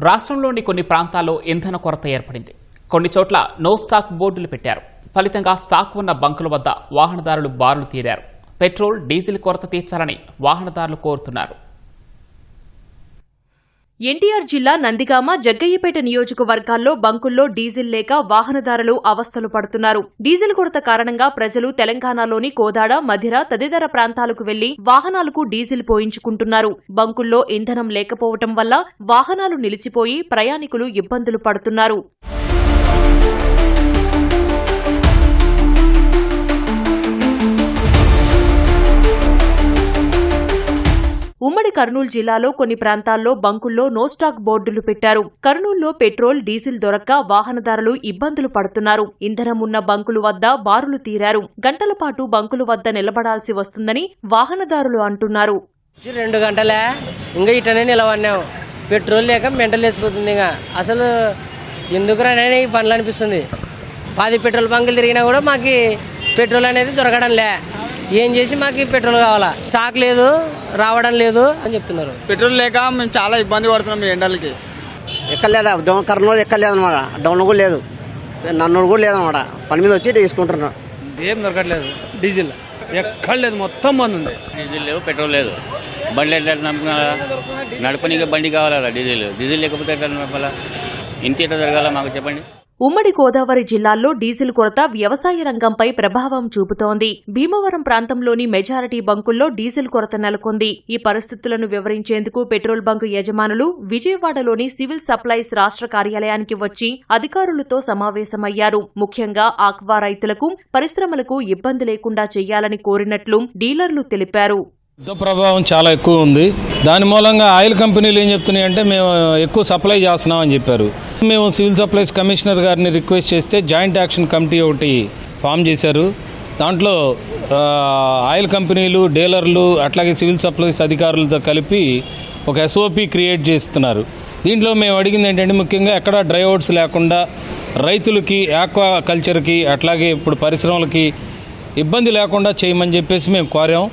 రాష్ట్రంలోని కొన్ని ప్రాంతాల్లో ఇంధన కొరత ఏర్పడింది. కొన్ని చోట్ల నో స్టాక్ బోర్డులు పెట్టారు. ఫలితంగా స్టాక్ ఉన్న బంకుల వద్ద వాహనదారులు బారులు తీరారు. పెట్రోల్, డీజిల్ కొరత తీర్చాలని వాహనదారులు కోరుతున్నారు. ఎన్టీఆర్ జిల్లా నందిగామ, జగ్గయ్యపేట నియోజకవర్గాల్లో బంకుల్లో డీజిల్ లేక వాహనదారులు అవస్థలు పడుతున్నారు. డీజిల్ కొరత కారణంగా ప్రజలు తెలంగాణలోని కోదాడ, మధిర తదితర ప్రాంతాలకు వెళ్లి వాహనాలకు డీజిల్ పోయించుకుంటున్నారు. బంకుల్లో ఇంధనం లేకపోవటం వల్ల వాహనాలు నిలిచిపోయి ప్రయాణికులు ఇబ్బందులు పడుతున్నారు. ఉమ్మడి కర్నూలు జిల్లాలో కొన్ని ప్రాంతాల్లో బంకుల్లో నో స్టాక్ బోర్డులు పెట్టారు. కర్నూలులో పెట్రోల్, డీజిల్ దొరక్క వాహనదారులు ఇబ్బందులు పడుతున్నారు. ఇంధనం ఉన్న బంకుల వద్ద బారులు తీరారు. గంటల పాటు బంకుల వద్ద నిలబడాల్సి వస్తుందని వాహనదారులు అంటున్నారు. 2 గంటలే ఇంకా ఇటనే నిలబడినాం. పెట్రోల్ లేక మెంటల్ వేసిపోతుంది. ఇంకా అసలు ఎందుకురానే ఈ పనులు అనిపిస్తుంది. 10 పెట్రోల్ బంకులు తిరిగినా కూడా మాకు పెట్రోల్ అనేది దొరకడం లే. ఏం చేసి మాకు పెట్రోల్ కావాలా? స్టాక్ లేదు, రావడం లేదు అని చెప్తున్నారు. పెట్రోల్ లేక మేము చాలా ఇబ్బంది పడుతున్నాం. ఎండలకి ఎక్కలేదా? కర్నూలు ఎక్కలేదు అనమాట. డౌన్ కూడా లేదు, నన్నూరు కూడా లేదనమాట. పని మీద వచ్చి తీసుకుంటున్నాం. ఏం దొరకట్లేదు. డీజిల్ ఎక్కడ లేదు, మొత్తం బంద్ ఉంది. డీజిల్ లేదు, పెట్రోల్ లేదు. బండి ఎట్లా నడపనీకి బండి కావాలా? డీజిల్ లేకపోతే ఎట్లా నడపాలా? ఇంటి ఎట్లా జరగాల మాకు చెప్పండి. ఉమ్మడి గోదావరి జిల్లాల్లో డీజిల్ కొరత వ్యవసాయ రంగంపై ప్రభావం చూపుతోంది. భీమవరం ప్రాంతంలోని మెజారిటీ బంకుల్లో డీజిల్ కొరత నెలకొంది. ఈ పరిస్థితులను వివరించేందుకు పెట్రోల్ బంకు యజమానులు విజయవాడలోని సివిల్ సప్లైస్ రాష్ట్ర కార్యాలయానికి వచ్చి అధికారులతో సమావేశమయ్యారు. ముఖ్యంగా ఆక్వా రైతులకు, పరిశ్రమలకు ఇబ్బంది లేకుండా చేయాలని కోరినట్లు డీలర్లు తెలిపారు. యుద్ధ ప్రభావం చాలా ఎక్కువ ఉంది. దాని మూలంగా ఆయిల్ కంపెనీలు ఏం చెప్తున్నాయంటే మేము ఎక్కువ సప్లై చేస్తున్నామని చెప్పారు. మేము సివిల్ సప్లైస్ కమిషనర్ గారిని రిక్వెస్ట్ చేస్తే జాయింట్ యాక్షన్ కమిటీ ఒకటి ఫామ్ చేశారు. దాంట్లో ఆయిల్ కంపెనీలు, డీలర్లు అట్లాగే సివిల్ సప్లైస్ అధికారులతో కలిపి ఒక SOP క్రియేట్ చేస్తున్నారు. దీంట్లో మేము అడిగింది ఏంటంటే ముఖ్యంగా ఎక్కడ డ్రై అవుట్స్ లేకుండా రైతులకి, ఆక్వా కల్చర్కి అట్లాగే ఇప్పుడు పరిశ్రమలకి ఇబ్బంది లేకుండా చేయమని చెప్పేసి మేము కోరాం.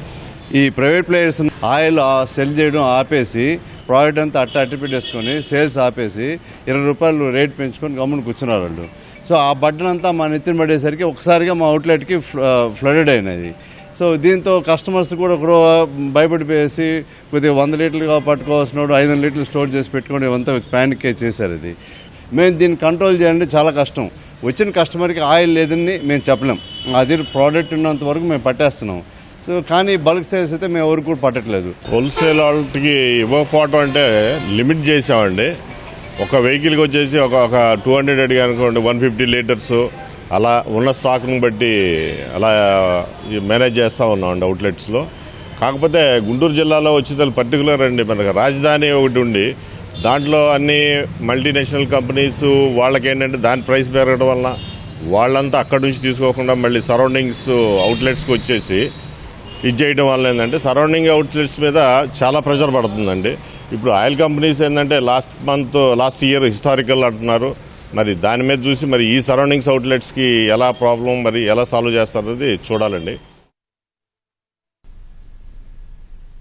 ఈ ప్రైవేట్ ప్లేయర్స్ ఆయిల్ సెల్ చేయడం ఆపేసి ప్రోడక్ట్ అంతా అట్టి పెట్టేసుకొని సేల్స్ ఆపేసి 20 రూపాయలు రేట్ పెంచుకొని గమ్మున కూర్చున్నారు వాళ్ళు. సో ఆ బడ్డన్ అంతా మా నెత్తిన పడేసరికి ఒకసారిగా మా అవుట్లెట్కి ఫ్లడెడ్ అయినది. సో దీంతో కస్టమర్స్ కూడా భయపడిపోయేసి కొద్దిగా 100 లీటర్లుగా పట్టుకోవాల్సిన 500 లీటర్లు స్టోర్ చేసి పెట్టుకొని ఇవంతా ప్యానిక్ చేశారు. ఇది మేము దీన్ని కంట్రోల్ చేయాలంటే చాలా కష్టం. వచ్చిన కస్టమర్కి ఆయిల్ లేదని మేము చెప్పలేం. అది ప్రోడక్ట్ ఉన్నంత వరకు మేము పట్టేస్తున్నాం. సో కానీ బల్క్ సేల్స్ అయితే మేము ఎవరికి కూడా పట్టట్లేదు. హోల్సేల్ వాళ్ళకి ఇవ్వకపోవటం అంటే లిమిట్ చేసామండి. ఒక వెహికల్కి వచ్చేసి ఒక 200 అడిగా అనుకోండి, 150 లీటర్స్ అలా ఉన్న స్టాక్ని బట్టి అలా మేనేజ్ చేస్తూ ఉన్నామండి అవుట్లెట్స్లో. కాకపోతే గుంటూరు జిల్లాలో వచ్చేది పర్టికులర్ అండి, మనకు రాజధాని ఒకటి ఉండి దాంట్లో అన్ని మల్టీనేషనల్ కంపెనీస్ వాళ్ళకి ఏంటంటే దాని ప్రైస్ పెరగడం వలన వాళ్ళంతా అక్కడి నుంచి తీసుకోకుండా మళ్ళీ సరౌండింగ్స్ అవుట్లెట్స్కి వచ్చేసి ఇది చేయడం వల్ల ఏంటంటే సరౌండింగ్ అవుట్లెట్స్ మీద చాలా ప్రెషర్ పడుతుందండి. ఇప్పుడు ఆయిల్ కంపెనీస్ ఏంటంటే లాస్ట్ ఇయర్ హిస్టారికల్ అంటున్నారు. మరి దాని మీద చూసి మరి ఈ సరౌండింగ్స్ అవుట్లెట్స్కి ఎలా ప్రాబ్లం మరి ఎలా సాల్వ్ చేస్తారనేది చూడాలండి.